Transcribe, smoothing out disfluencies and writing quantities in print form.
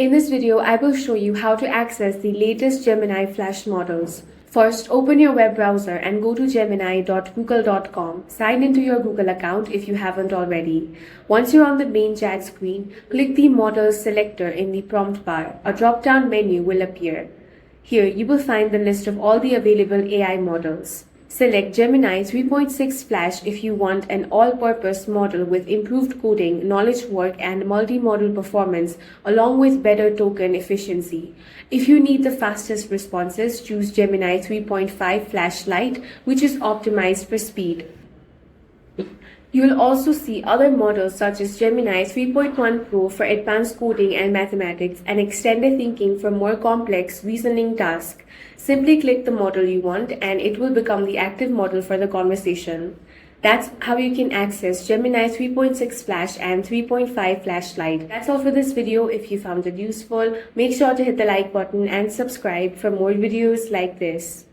In this video, I will show you how to access the latest Gemini Flash models. First, open your web browser and go to gemini.google.com. Sign into your Google account if you haven't already. Once you're on the main chat screen, click the Models selector in the prompt bar. A drop-down menu will appear. Here, you will find the list of all the available AI models. Select Gemini 3.6 Flash if you want an all-purpose model with improved coding, knowledge work, and multi-model performance, along with better token efficiency. If you need the fastest responses, choose Gemini 3.5 Flash-Lite, which is optimized for speed. You will also see other models such as Gemini 3.1 Pro for advanced coding and mathematics and extended thinking for more complex reasoning tasks. Simply click the model you want and it will become the active model for the conversation. That's how you can access Gemini 3.6 Flash and 3.5 Flash-Lite. That's all for this video. If you found it useful, make sure to hit the like button and subscribe for more videos like this.